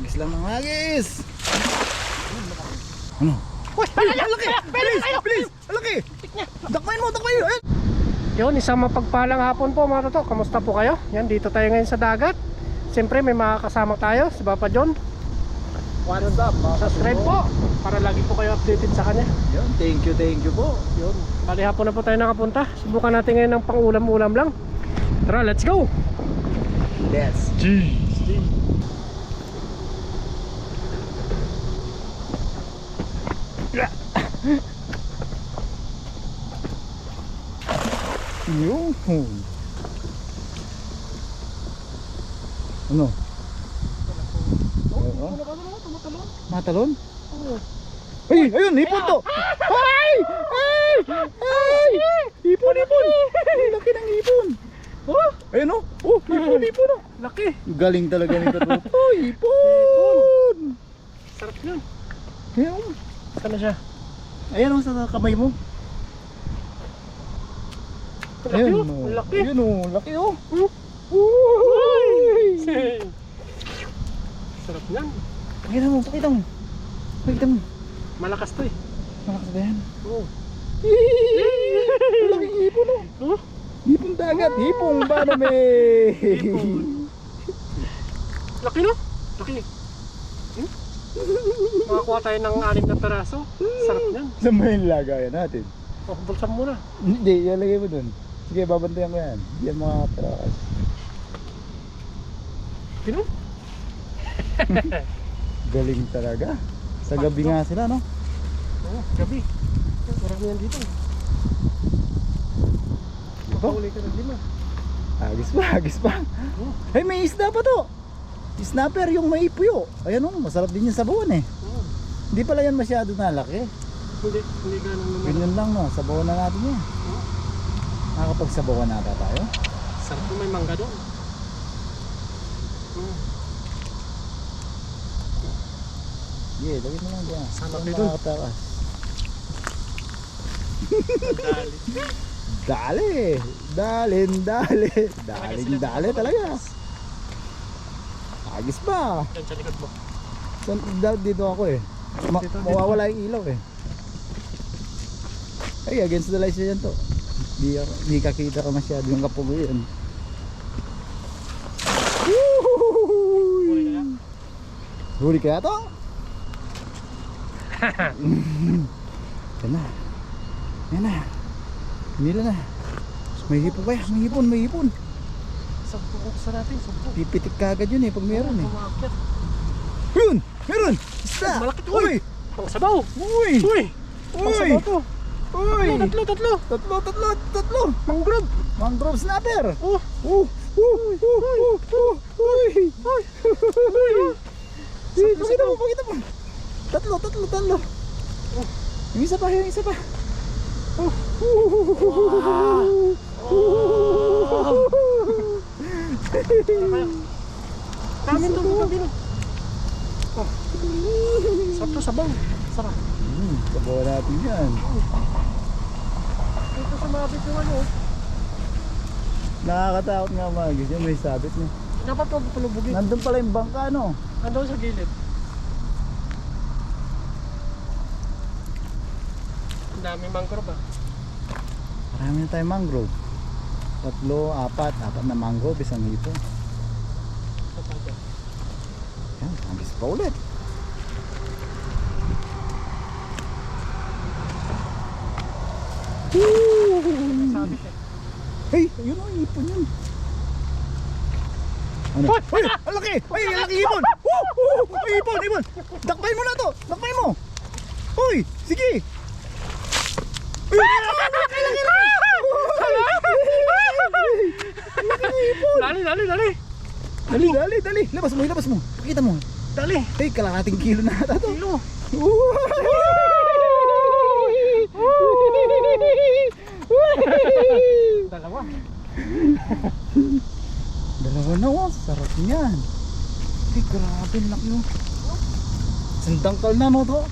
Hagis lang ng hagis. Ano? Uy! Alaki! Please! Alaki! Dakmain mo! Ayun! Yun, isang mapagpalang hapon po mga toto. Kamusta po kayo? Yan, dito tayo ngayon sa dagat. Siyempre may makakasama tayo, si Papa John. What's up? Subscribe po para lagi po kayo updated sa kanya. Yun, thank you po. Yun, bali hapon na po tayo nakapunta. Subukan natin ngayon ng pang-ulam-ulam lang. Tara, let's go! Let's Yun. Ano? Matalon? Ay! Ayun! Hipon to! Ay! Hipon! Laki ng hipon! Oh! Ayun o! Oh! Hipon o! Laki! Galing talaga nito to. Oh! Hipon! Sarap yun. Ayun! Saan na siya? Ayan o sa kamay mo. Laki Ayun oh! o! Laki! Ayun o! Laki o! Sarap yan. Pakita mo! Pakita mo! Malakas to eh. Malakas ba yan? Oo. Malaking hipon o! Oh? Hipon dagat! Hipong baname! Laki no? Laki. Makakuha tayo ng 6 na peraso. Sarap yan. Saan mo yung lagayan natin? Oh, bulsan mo na. Hindi, ilalagay mo dun. Sige, babantayan ko yan. Yan mga trakas. Pino? Galing talaga. Sa gabi nga sila, no? Oo, gabi. Marami yan dito. Makahuli ka ng 5. Hagis pa. Oh. Ay, may isda pa to. Snapper yung may puyo. Ayan o, masarap din yung sabawan eh. Oh. Hindi pala yan masyado nalaki. Hindi ganun naman. Ganyan lang no, sabawan na natin yan. Oh. Nakakapagsabawan na tayo. Sarap yung may mangga doon. Oh. Yeah, lagyan mo lang dyan. Sama Yan kayo mga dun. katakas. Dali. Dali talaga. Hagis pa. Yan sa likod mo. Dito ako eh. Dito. Mawawala yung ilaw eh. Ay, against the lights yan to. Di kakita ka masyado yung kapog yun. Huli kaya? Huli kaya to? Yan na. Nila na. May hipon kaya? May hipon. Sampo ko sa natin. Sampo. Pipitik ka agad yun eh pag meron eh. Pumakit. Yun! Meron! Isda! Malaki to. Uy! Pang sabaw. Uy! Uy! Pang Uy! sabaw to. Uy! Tatlo. Mangrove! Mangrove snapper! Oh. Uy! Pakita mo! Tatlo! Yung isa pa! Oh. Kamin to, kabino. Oh. Sarap to, sabaw. Sarap. Sabaw natin yan. Dito sa mga bituan oh. Nakakatakot nga magis yan, may sabit niya. Dapat huwag palubugin. Nandun pala yung bangka no? Nandun sa gilid. Ang dami mangrove ah. Marami na tayong mangrove. 3, 4 na mangrove, isang hipon. Yan, hagis pa ulit. Sabi siya. Hey, yun o, hipon yun. Ano? Ay, ang laki! Ay, ang laki hipon! Ay, hipon! Dakbayin mo na to! Dakbayin mo! Uy, sige! Uy, laki! Dali! Labas mo! Pakita mo! Dali! Hey, kalahating kilo na ata to! Kilo! Dalawa! Dalawa na oh, sarap niyan. Hey, grabe laki oh. Sandangkal na no to.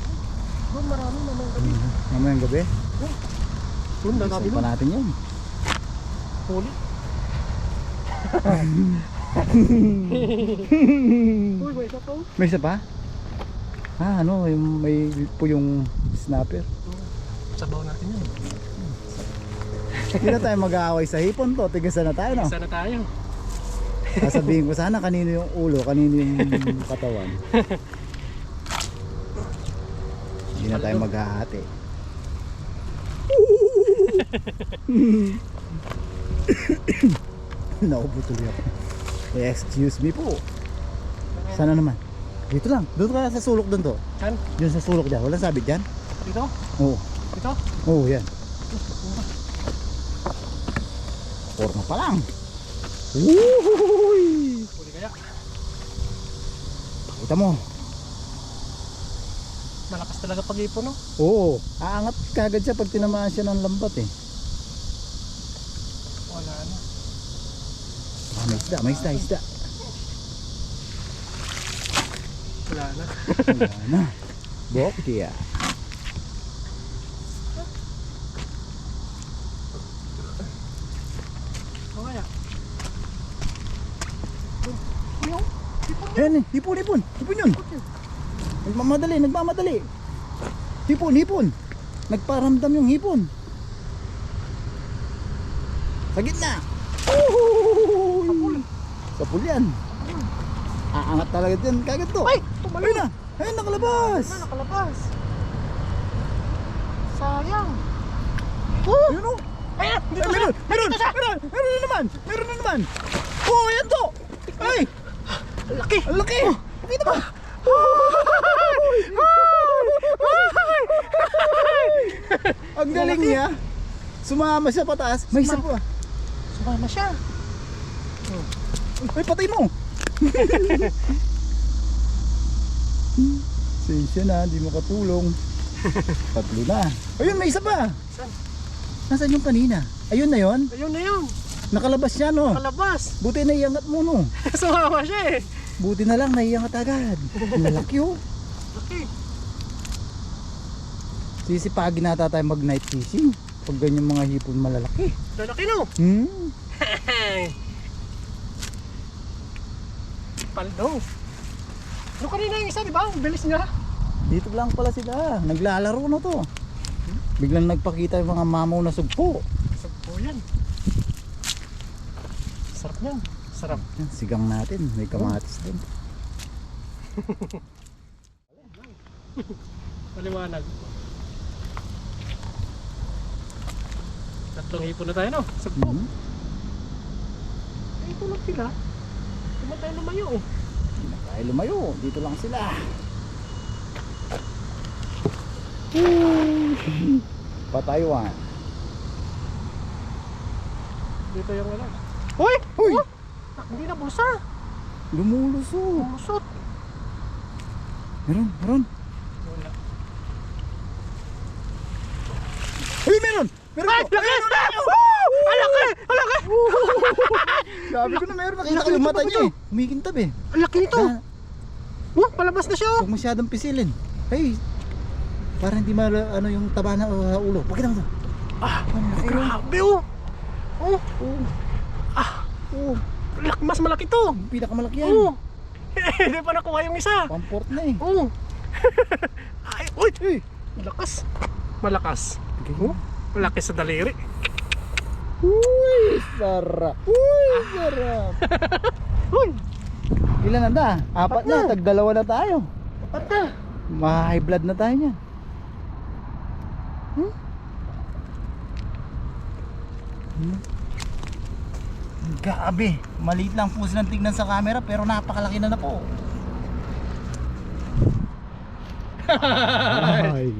Doon marami naman gabi. Mamayang gabi. Doon, dami Isa pa natin yan. Huli. Uy, may isa po. May isa pa? Ah, ano, yung may po yung snapper. Sabaw natin yun. Hindi na tayo mag-aaway sa hipon to. Tigasan na tayo, no? Sana tayo. Sasabihin ko sana kanino yung ulo, kanino yung katawan. Hindi na tayo maghahati. Naubo tuloy ako. Excuse me po. Sana naman. Dito lang. Doon ka sa sulok doon to. Saan? Diyan sa sulok dyan. Walang sabit dyan? Dito? Oo. Dito? Oo, yan. Forma pa lang. Woohooy! Huli kaya. Kita mo. Malakas talaga pag-ipon, no? Oo. Aangat kagad siya pag tinamaan siya ng lambat eh. Wala na. Ah, may isda. Wala na. Wala na. Bokya. O kaya? Ayan eh, hipon yun. Nagmamadali. Hipon. Nagparamdam yung hipon. Sa gitna. Sapul yan. Aangat talaga din kagad to. Ay! Tumalo! Ayun na. Ayun, nakalabas. Nakalabas. Sayang. Ayun o. Ayan! Ay, Dito meron. Meron Na naman. Oh, ayan to. Ay, Laki! ang laki. Pakita mo. Ang galing niya. Sumama siya pataas. May isa pa. Sumama siya. Ay, patay mo. Sensya na, di makatulong. Tatlo na. Ayun, may isa pa. Saan? Nasaan yung kanina? Ayun na yon. Ayun na yun. Nakalabas siya, no? Kalabas. Buti naiangat mo, no? Sumama siya eh. Buti na lang, naiangat agad. Malaki, oh. Laki. Sisipagin nata tayo mag night fishing. Pag ganyan mga hipon malalaki. Lalaki no? Paldo. Ano kanina yung isa, di ba? Ang bilis niya. Dito lang pala sila. Naglalaro na to. Biglang nagpakita yung mga mamaw na sugpo. Sagpo yan. Sarap yan. Sarap. Yan, sigang natin. May kamatis din. Maliwanag. Tatlong hipon na tayo no? Sagpo. Eh, ito lang sila. Tuman tayo lumayo eh. Hindi na tayo lumayo. Dito lang sila. Pataywan. Dito yung wala. Hoy! Uy! Oh! Hindi na bulsa. Lumulusot. Bulusot. Meron. Wala. Ay, meron! Meron Ay! po! Laki! Ayun, Ang laki! Ang laki! Sabi ko na meron. Nakita ko yung mata niya eh. Kumikintab eh. Ang laki nito! Oh, palabas na siya oh! Huwag masyadong pisilin. Ay! Para hindi ano yung taba na ulo. Pakita mo to. Ah! Ang laki. Grabe oh! Oh! Oo. Ah! Oo. Mas malaki to! Pinakamalaki yan. Oh! Hindi pa nakuha yung isa! Pamport na eh. Oh! Ay! Uy! Uy! Malakas! Malakas! Okay. Oh! Malaki sa daliri! Uy! Sarap! Uy! Sarap! Uy! Ilan na? Apat na. na. Tag-dalawa na tayo. Dapat na! Ma-high blood na tayo niyan. Grabe, maliit lang po silang tignan sa camera pero napakalaki na po. Ay,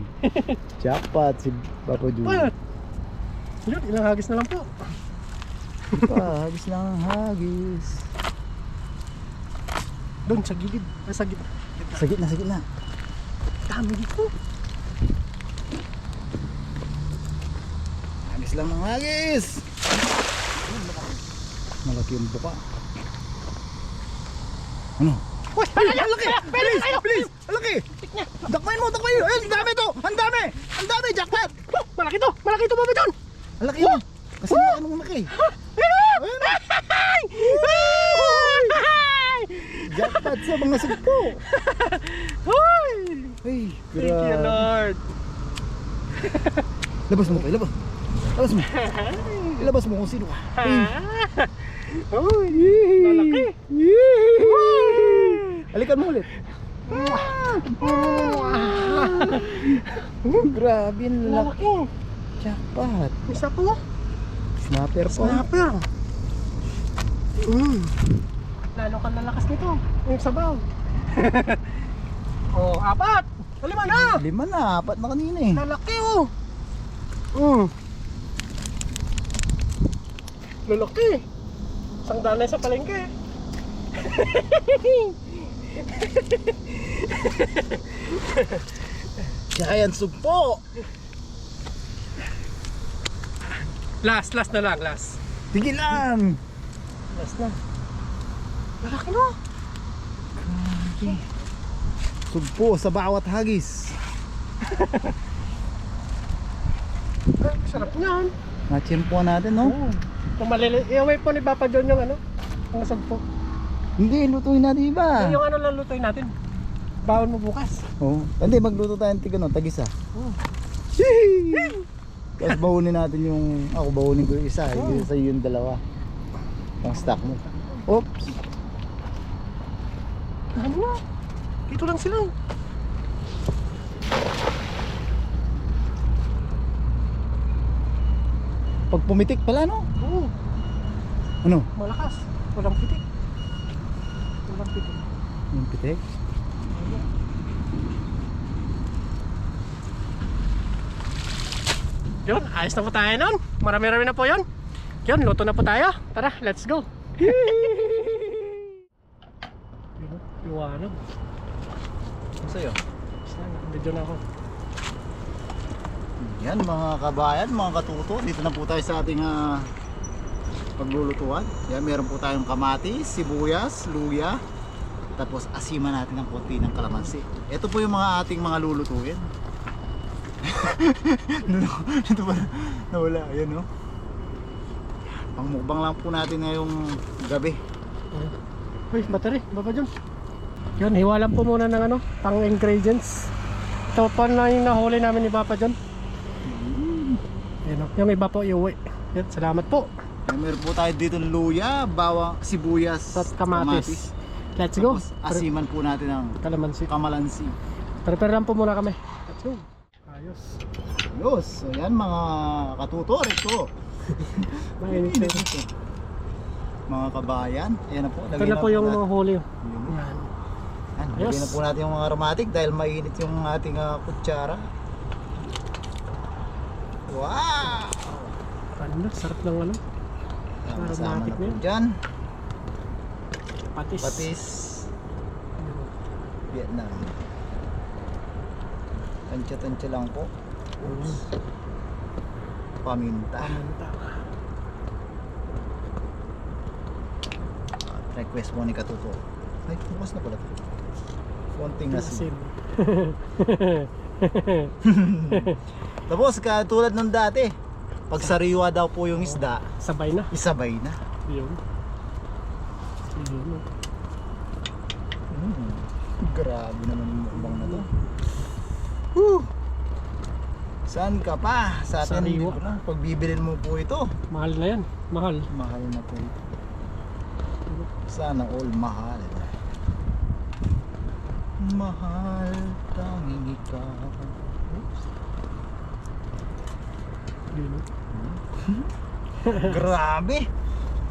jackpot si Papa Jun. Uy! Yun, ilang hagis na lang po. Hagis lang ang hagis. Doon sa gilid. Ay, sa gilid. Sa gitna. Dami dito. Hagis lang ang hagis. Malaki yung buka. Ano? Uy! Ay, ang laki! Please! Ang laki! Dakmain mo! Ayun, ang dami to! Ang dami! Jackpot! Oh, malaki to! Malaki to, Papa John! Ang laki yun! Kasi anong laki? Ayun! Salamat sa mga sugpo. Hoy! Ay, Thank you, Lord. Labas mo, labas. Labas mo. Ilabas mo kung sino ka. Ay. Hoy! Malaki! Halikan mo ulit. Grabe yung lalaki. Malaki! Jackpot. Isa po? Snapper po. Snapper! Lalo ka lalakas nito. Yung sabaw. Oh, 4! 5 na! 5 na, 4 na kanina eh. Lalaki oh! Lalaki! Isang danay sa palengke. Giant sugpo. Last na lang, last. Tigil lang. Last na. Lalaki no? Sugpo sa bawat hagis. Ay, sarap niyan. Nachimpo natin, no? Kung i-away po ni Papa John yung ano, ang sagpo. Hindi, lutuin natin iba. Yung ano lalutoy natin. Bawon mo bukas. Oh, hindi, magluto tayo ng tagisa. Oh. Tapos bahunin natin yung, ako bahunin ko yung isa, yung isa yung dalawa. Pang stock mo. Oops. Ano na? Dito lang sila. Pag pumitik pala, no? Oo. Ano? Malakas. Walang pitik. Walang pitik. Yung pitik? Yun, ayos na po tayo nun. Marami-rami na po yun. Yun, luto na po tayo. Tara, let's go. Iwanan. Ano sa'yo? Medyo na ako. Yan mga kabayan, mga katuto, dito na po tayo sa ating paglulutuan. Yan, meron po tayong kamatis, sibuyas, luya, tapos asiman natin ng konti ng kalamansi. Ito po yung mga ating mga lulutuin. Ito ba? Nawala, ayan no? Pangmukbang lang po natin ngayong gabi. Uy, battery, Papa John. Yun, hiwalan po muna ng ano, pang ingredients. Ito pa na yung nahuli namin ni Papa John. Yan, yung iba po iuwi. Yan, salamat po. Yan, meron po tayo dito ng luya, bawang, sibuyas, At kamatis. Let's go. Tapos asiman po natin ng Kalamansi. kamalansi. Prepare lang po muna kami. Let's go. Ayos. Ayos, so yan mga katuto, ito. Mainit na ito. Mga kabayan, ayan na po. Ito na po yung mga huli. Yan. Yan. Yan, Ayos. lagyan na po natin yung mga aromatic dahil mainit yung ating kutsara. Wow! Ano, sarap ng ano. Sama Aromatic na po na yun. dyan. Patis. Patis. Vietnam. Tansya-tansya lang po. Paminta. Paminta. Request mo ni Katuto. Ay, bukas na pala ito. Konting asin. Asin. Tapos, katulad nung dati, pag sariwa daw po yung isda, Sabay na. isabay na. Yun. Yun. Grabe naman yung mukbang na to. Woo! Saan ka pa? Sa atin Sariwa. dito na. Pag bibilin mo po ito, Mahal na yan. Mahal. mahal na po ito. Sana all mahal. Mahal tanging ikaw. Yun. Grabe!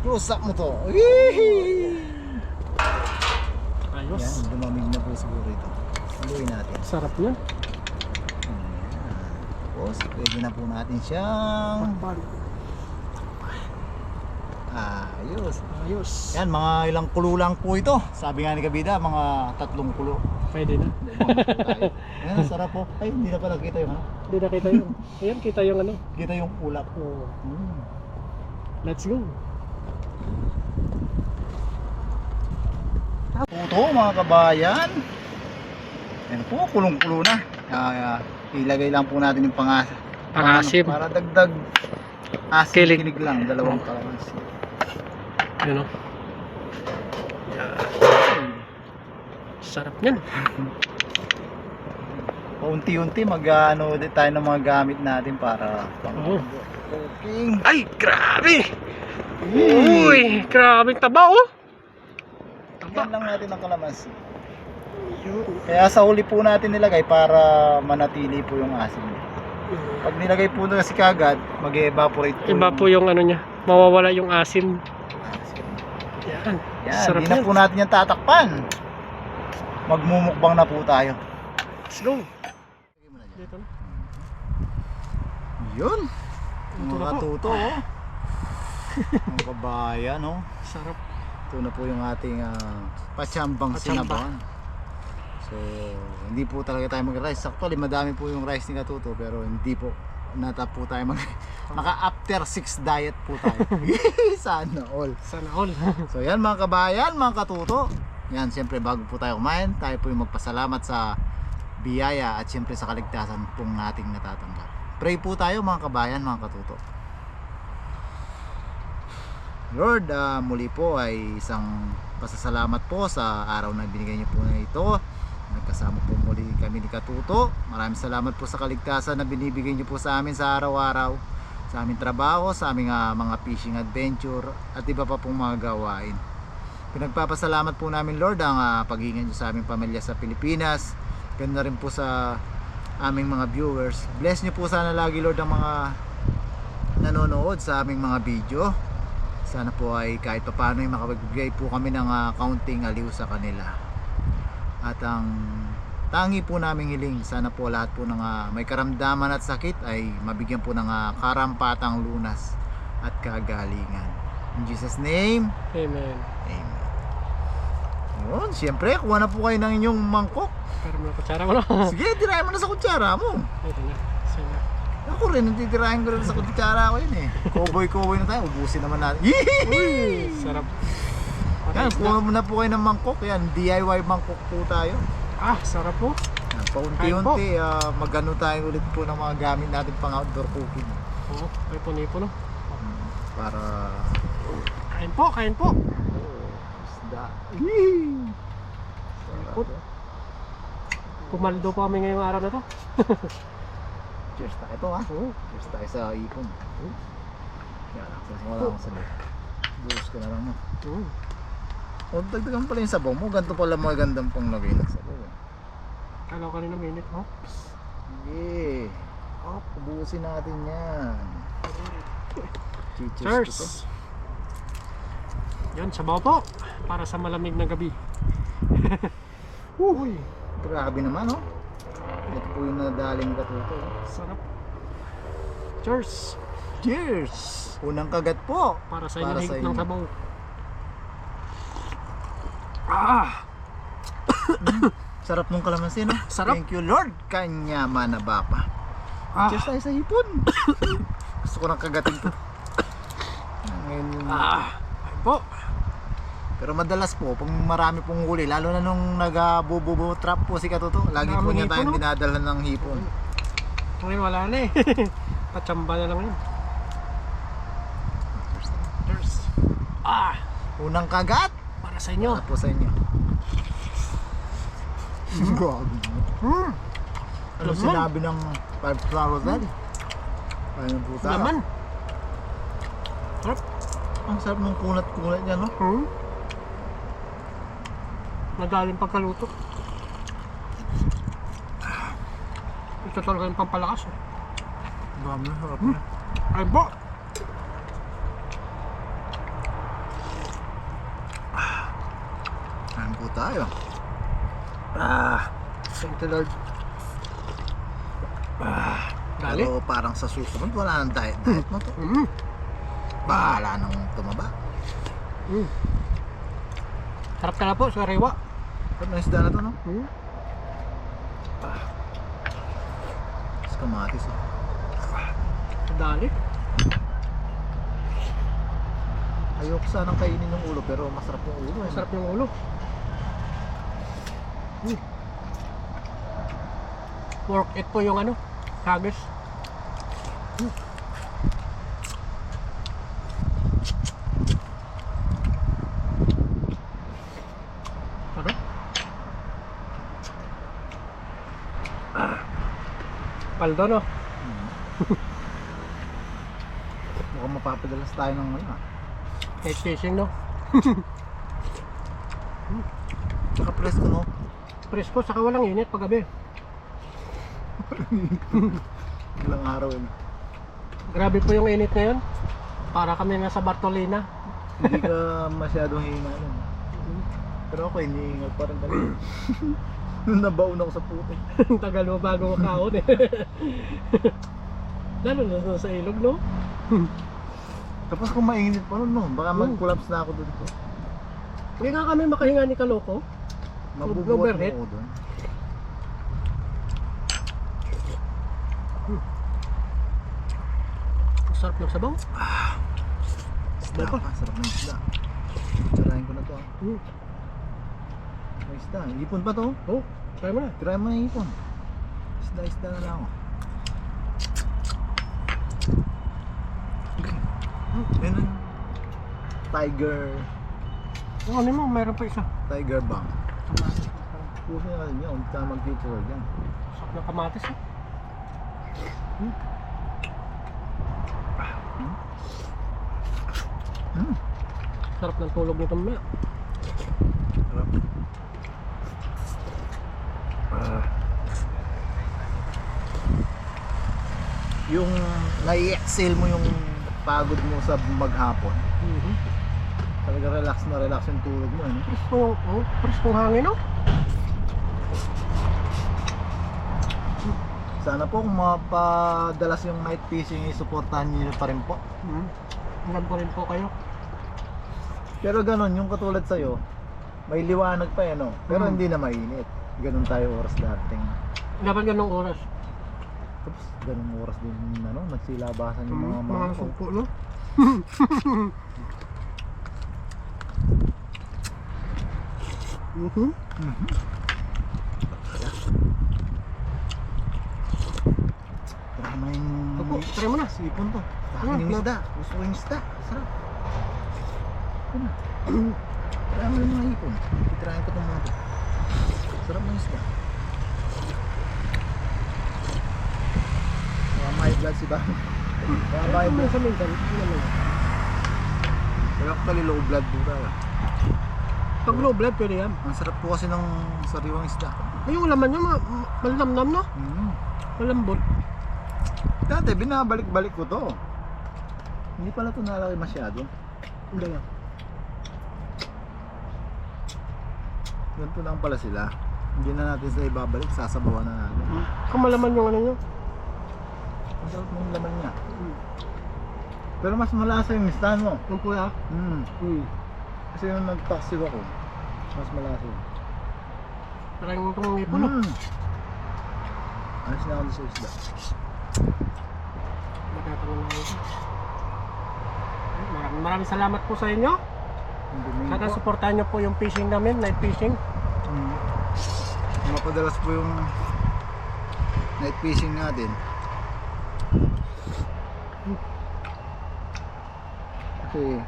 Close up mo to. Yee! Ayos. Yan, lumamig na po siguro ito. Haluin natin. Sarap niya. Tapos, pwede na po natin siyang ayos. Ayos. Yan, mga ilang kulo lang po ito. Sabi nga ni Kabida, mga 3 kulo. Pwede na. Yan, sarap po. Ay, hindi na pala kita yung ano. Hindi na kita yung. Ayan, kita yung ano. Kita yung ulap. Oh. Let's go. Puto mga kabayan. Yan po, kulong-kulo na. Ilagay lang po natin yung Pangasim. para dagdag asin. Kilig. Kilig lang, 2 kalamansi. Yun o. Sarap yan. Paunti-unti ano din tayo ng mga gamit natin para Oo. cooking. Ay, grabe! Uy, grabe taba oh! Yan lang natin ang kalamansi. Kaya sa huli po natin nilagay para manatili po yung asim. Pag nilagay po na kasi kagad, mag-evaporate po. Iba po yung ano niya, mawawala yung asim. Yan. Yan, Sarap hindi na yan. po natin yan tatakpan. Magmumukbang na po tayo. Let's go. Dito na. Yun. Ito na Mga po. tuto, oh. Mga kabayan, oh. Sarap. Ito na po yung ating patsambang Patsamba. sinabawan. So, hindi po talaga tayo mag-rice. Actually, madami po yung rice ni Katuto, pero hindi po. Natap po tayo naka after 6 diet po tayo. Sana all. Sana all. So yan mga kabayan, mga katuto. Yan, siyempre bago po tayo kumain, tayo po yung magpasalamat sa biyaya at siyempre sa kaligtasan pong nating natatanggap. Pray po tayo mga kabayan, mga katuto. Lord, muli po ay isang pasasalamat po sa araw na binigay niyo po na ito. Nagkasama po muli kami ni Katuto. Maraming salamat po sa kaligtasan na binibigay niyo po sa amin sa araw-araw, sa aming trabaho, sa aming mga fishing adventure at iba pa pong mga gawain. Pinagpapasalamat po namin Lord ang pag-iingat niyo sa aming pamilya sa Pilipinas. Ganda rin po sa aming mga viewers. Bless niyo po sana lagi Lord ang mga nanonood sa aming mga video. Sana po ay kahit paano ay makapagbigay po kami ng kaunting aliw sa kanila. At ang tangi po naming hiling, sana po lahat po ng may karamdaman at sakit ay mabigyan po ng karampatang lunas at kagalingan. In Jesus name, Amen. Amen. Yun, siyempre, kuha na po kayo ng inyong mangkok. Pero mga kutsara mo na. Sige, tirahin mo na sa kutsara mo. Ito na. Sige. Ako rin, titirahin ko rin sa kutsara ko yun eh. Cowboy na tayo, ubusin naman natin. Uy, sarap. Yan, kuha mo na po kayo ng mangkok. Yan, DIY mangkok po tayo. Ah, sarap po. Yan, paunti-unti, magano tayo ulit po ng mga gamit natin pang outdoor cooking. Oo, may punipo no. Para Kain po, kain po. isda. Ikot. Pumaldo pa kami ngayong araw na to. Cheers tayo ito ha. Oo. Cheers tayo sa ipon. Yan, wala akong salit. Buhos ko na lang mo. Oo. Dagdagan pala yung sabaw mo. Ganito pala magandang pang lagay ng sabaw. Kala ko kanina minute mo. Sige. Ubusin natin yan. Cheers to to. Cheers. Yan, sabaw po. Para sa malamig na gabi. Uy, Grabe naman oh. Ito po yung nadaling Katuto. sarap. Cheers. Cheers! Unang kagat po. Para sa Para inyo sa ng inyo. sabaw. Ah, Sarap nung kalamansi no? Sarap. Thank you Lord. Kanya manabapa. ah, Cheers tayo sa hipon. Gusto ko nang kagatin to. Ngayon, kain po. pero madalas po, pag marami pong huli, lalo na nung nag-bububo trap po si Katuto, lagi po Daming niya tayong hipon, no? dinadalhan ng hipon. Ngayon wala na eh. Patsamba na lang yun. Cheers. Ah, Unang kagat, para sa inyo. para po sa inyo. Grabe. Ano Laman. sinabi ng 5 star hotel? Ayun po tayo. Laman. Sarap. Ang sarap ng kunat-kunat niya no? Madaling pagkaluto. Ito talaga yung pampalakas. Eh. Grabe, sarap niya. Ay po. Ayun po tayo. Thank you Lord. Dali. Pero parang sa susunod, wala nang diet mo to. Bahala nang tumaba. Sarap ka na po sa rewa. Sarap na isda na to no? Mas kamatis oh. Dali. Ayoko sanang kainin yung ulo pero masarap yung ulo eh. Sarap yung ulo. Work it po yung ano, haggis. Ano? Paldo, no? Mukhang mapapadalas tayo ng ano. Night fishing, no? Tsaka presko, no? Presko, saka walang init paggabi. Ilang araw yun. Grabe po yung init ngayon. Para kami nasa Bartolina. Hindi ka masyadong hinga nun. Pero ako, hinihingal pa rin talaga. Nung nabaon ako sa putik. Tagal mo bago makahon eh. Lalo na sa ilog, no? Tapos kung mainit pa nun, no? Baka mag-collapse na ako doon. Hindi nga kami makahinga ni Kaloko. Mabubuhat mo Overhead. ako doon. Sarap ng sabaw. Isda pa. pa, sarap ng isda. Tsarahin ko na to. May isda, ipon pa to. Oh, try mo na. Try mo na yung ipon. Isda na lang ako. Ayun na. Tiger Yung ano mo, mayroon pa isa. Tiger Bang. Puso na rin yun, huwag ka mag-feature dyan. Sarap ng kamatis eh. Sarap ng tulog nito mamaya. Sarap. Yung nai-exhale mo yung pagod mo sa maghapon, talaga relax yung tulog mo, eh, no? Preskong hangin, no? Sana po kung mapadalas yung night fishing, isuportahan niyo pa rin po. Hanggang po rin po kayo. Pero ganon, yung katulad sa'yo, may liwanag pa yan, no? Pero hindi na mainit. Ganon tayo oras dating. Dapat ganong oras. Tapos ganong oras din, ano, nagsilabasan yung mga Mga sungko, no? Tara mo yung Opo, try mo na. sipon to. Akin yung isda. Gusto ko yung isda. Sarap. Ito na. Tara mo yung mga ipon. Titirahin ko itong mga to. Sarap ng isda. Mga may blood si Bang. Mga may blood. Sa minsan, Pero actually low blood po tayo. pag low blood, pwede yan. Ang sarap po kasi ng sariwang isda. Ay, yung laman nyo, malamnam, no? Malambot. Dati binabalik-balik ko to. Hindi pala ito nalaki masyado. Hindi nga. Ganito lang pala sila. Hindi na natin sila ibabalik, sasabawan na natin. Kung malaman yung ano nyo. Ang sarap ng laman niya. Pero mas malasa yung mistahan mo. Yung puya. Kasi yung nag-toxic ako, mas malasa yun. Parang itong ipon, no? Ayos na ako sa isda. Magkatanong na ito. Maraming salamat po sa inyo. Ang dumi Sana po. supportahan nyo po yung fishing namin, night fishing. Mapadalas po yung night fishing natin. Kasi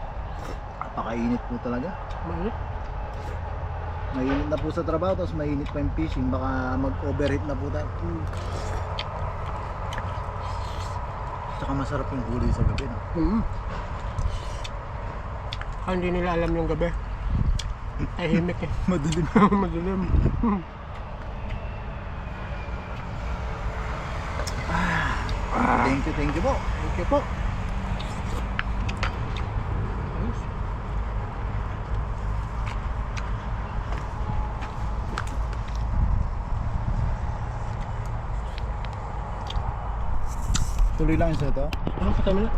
napakainit po talaga. Mainit. Mainit na po sa trabaho, tapos mainit pa yung fishing. Baka mag-overheat na po tayo. Tsaka masarap yung huli sa gabi, no? Hindi nila alam yung gabi. Tahimik eh. Madilim. Madilim. Thank you po. Thank you po. Tuloy lang yun sa ito. Ano sa kami na?